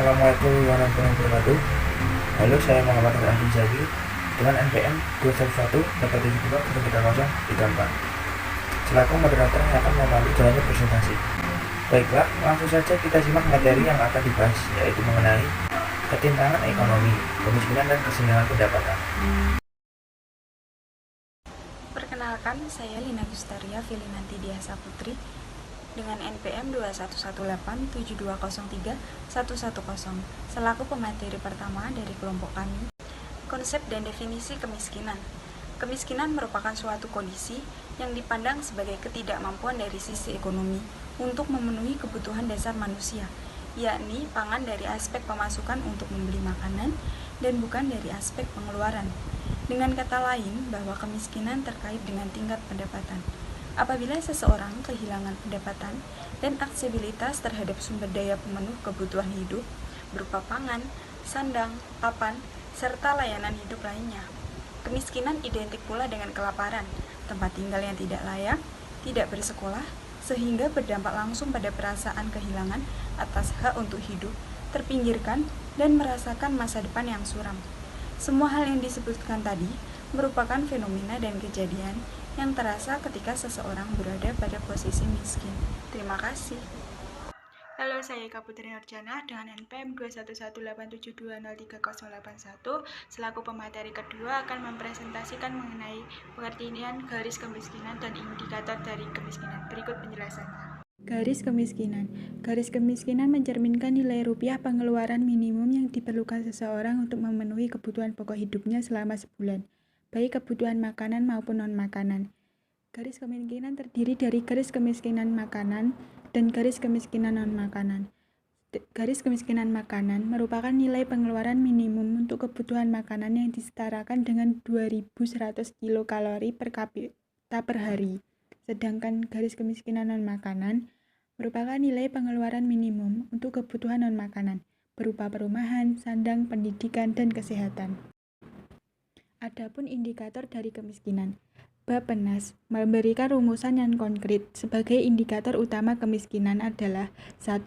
Assalamualaikum warahmatullahi wabarakatuh. Halo, saya Muhammad Rahim Zaki dengan NPM 211-872-3034 selaku moderator yang akan memandu jalannya presentasi. Baiklah, langsung saja kita simak materi yang akan dibahas, yaitu mengenai ketimpangan ekonomi, kemiskinan, dan kesenjangan pendapatan. Perkenalkan, saya Lina Gustaria Filinanti Diasa Putri dengan NPM 21187203110 selaku pemateri pertama dari kelompok kami. Konsep dan definisi kemiskinan. Kemiskinan merupakan suatu kondisi yang dipandang sebagai ketidakmampuan dari sisi ekonomi untuk memenuhi kebutuhan dasar manusia, yakni pangan dari aspek pemasukan untuk membeli makanan dan bukan dari aspek pengeluaran. Dengan kata lain, bahwa kemiskinan terkait dengan tingkat pendapatan. Apabila seseorang kehilangan pendapatan dan aksesibilitas terhadap sumber daya pemenuh kebutuhan hidup berupa pangan, sandang, papan, serta layanan hidup lainnya. Kemiskinan identik pula dengan kelaparan, tempat tinggal yang tidak layak, tidak bersekolah, sehingga berdampak langsung pada perasaan kehilangan atas hak untuk hidup, terpinggirkan, dan merasakan masa depan yang suram. Semua hal yang disebutkan tadi merupakan fenomena dan kejadian yang terasa ketika seseorang berada pada posisi miskin. Terima kasih. Halo, saya Eka Putri Nurjana dengan NPM 21187203081 selaku pemateri kedua akan mempresentasikan mengenai pengertian garis kemiskinan dan indikator dari kemiskinan. Berikut penjelasannya. Garis kemiskinan. Garis kemiskinan mencerminkan nilai rupiah pengeluaran minimum yang diperlukan seseorang untuk memenuhi kebutuhan pokok hidupnya selama sebulan, baik kebutuhan makanan maupun non-makanan. Garis kemiskinan terdiri dari garis kemiskinan makanan dan garis kemiskinan non-makanan. Garis kemiskinan makanan merupakan nilai pengeluaran minimum untuk kebutuhan makanan yang disetarakan dengan 2.100 kilokalori per kapita per hari. Sedangkan garis kemiskinan non-makanan merupakan nilai pengeluaran minimum untuk kebutuhan non-makanan berupa perumahan, sandang, pendidikan, dan kesehatan. Adapun indikator dari kemiskinan. Bappenas memberikan rumusan yang konkret sebagai indikator utama kemiskinan adalah 1.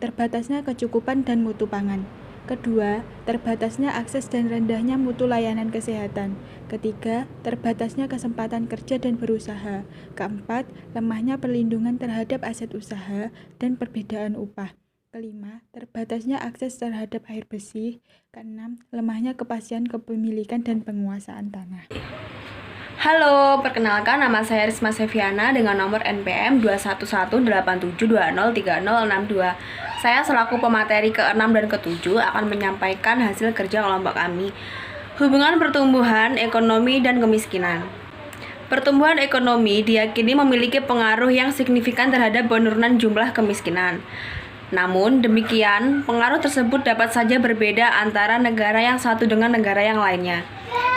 Terbatasnya kecukupan dan mutu pangan. Kedua, terbatasnya akses dan rendahnya mutu layanan kesehatan. Ketiga, terbatasnya kesempatan kerja dan berusaha. Keempat, lemahnya perlindungan terhadap aset usaha dan perbedaan upah. Kelima, terbatasnya akses terhadap air bersih. Keenam, lemahnya kepastian kepemilikan dan penguasaan tanah. Halo, perkenalkan nama saya Risma Seviana dengan nomor NPM 2118720306062. Saya selaku pemateri ke-6 dan ke-7 akan menyampaikan hasil kerja kelompok kami. Hubungan pertumbuhan, ekonomi, dan kemiskinan. Pertumbuhan ekonomi diyakini memiliki pengaruh yang signifikan terhadap penurunan jumlah kemiskinan. Namun demikian, pengaruh tersebut dapat saja berbeda antara negara yang satu dengan negara yang lainnya.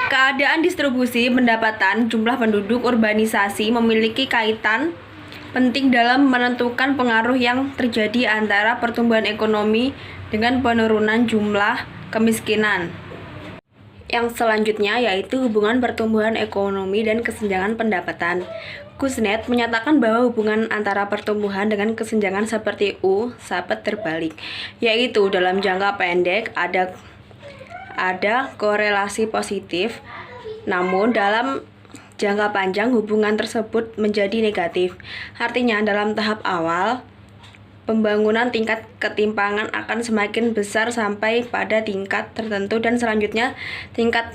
Keadaan distribusi pendapatan jumlah penduduk urbanisasi memiliki kaitan penting dalam menentukan pengaruh yang terjadi antara pertumbuhan ekonomi dengan penurunan jumlah kemiskinan. Yang selanjutnya yaitu hubungan pertumbuhan ekonomi dan kesenjangan pendapatan. Kuznets menyatakan bahwa hubungan antara pertumbuhan dengan kesenjangan seperti U dapat terbalik, yaitu dalam jangka pendek ada korelasi positif, namun dalam jangka panjang hubungan tersebut menjadi negatif. Artinya dalam tahap awal pembangunan tingkat ketimpangan akan semakin besar sampai pada tingkat tertentu dan selanjutnya tingkat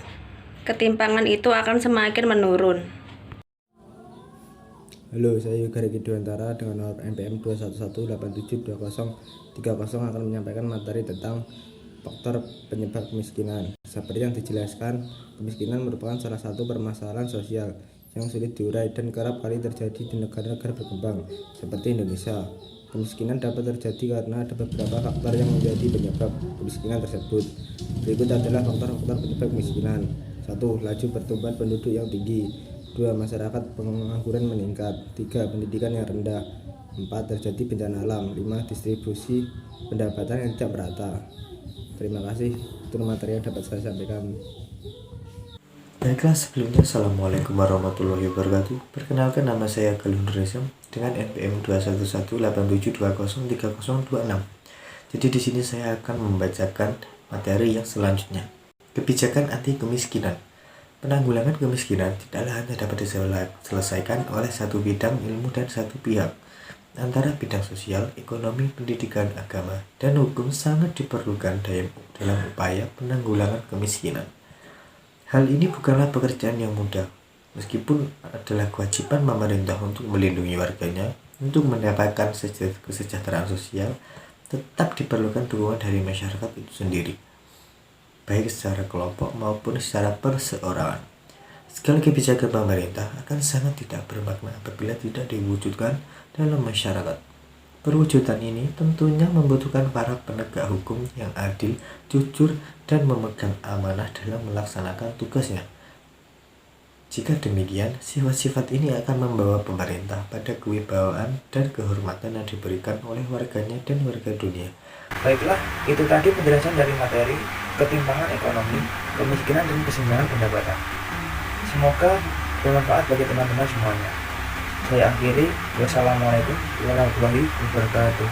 ketimpangan itu akan semakin menurun. Halo, saya Yoga Riki Dewantara dengan nomor NPM 21187203030 akan menyampaikan materi tentang faktor penyebab kemiskinan. Seperti yang dijelaskan, kemiskinan merupakan salah satu permasalahan sosial yang sulit diurai dan kerap kali terjadi di negara-negara berkembang seperti Indonesia. Kemiskinan dapat terjadi karena ada beberapa faktor yang menjadi penyebab kemiskinan tersebut. Berikut adalah faktor-faktor penyebab kemiskinan. 1. Laju pertumbuhan penduduk yang tinggi. 2. Masyarakat pengangguran meningkat. 3. Pendidikan yang rendah. 4. Terjadi bencana alam. 5. Distribusi pendapatan yang tidak merata. Terima kasih, itu materi yang dapat saya sampaikan. Baiklah, sebelumnya Assalamualaikum warahmatullahi wabarakatuh. Perkenalkan, nama saya Galun Resem dengan NPM 2118720303026 Jadi di sini saya akan membacakan materi yang selanjutnya. Kebijakan anti kemiskinan. Penanggulangan kemiskinan tidaklah hanya dapat diselesaikan oleh satu bidang ilmu dan satu pihak. Antara bidang sosial, ekonomi, pendidikan, agama, dan hukum sangat diperlukan dalam upaya penanggulangan kemiskinan. Hal ini bukanlah pekerjaan yang mudah, meskipun adalah kewajiban pemerintah untuk melindungi warganya, untuk mendapatkan kesejahteraan sosial, tetap diperlukan dukungan dari masyarakat itu sendiri, baik secara kelompok maupun secara perseorangan. Segala kebijakan pemerintah akan sangat tidak bermakna apabila tidak diwujudkan dalam masyarakat. Perwujudan ini tentunya membutuhkan para penegak hukum yang adil, jujur, dan memegang amanah dalam melaksanakan tugasnya. Jika demikian, sifat-sifat ini akan membawa pemerintah pada kewibawaan dan kehormatan yang diberikan oleh warganya dan warga dunia. Baiklah, itu tadi penjelasan dari materi ketimpangan ekonomi, kemiskinan, dan kesenjangan pendapatan. Semoga bermanfaat bagi teman-teman semuanya. Saya akhiri. Wassalamualaikum warahmatullahi wabarakatuh.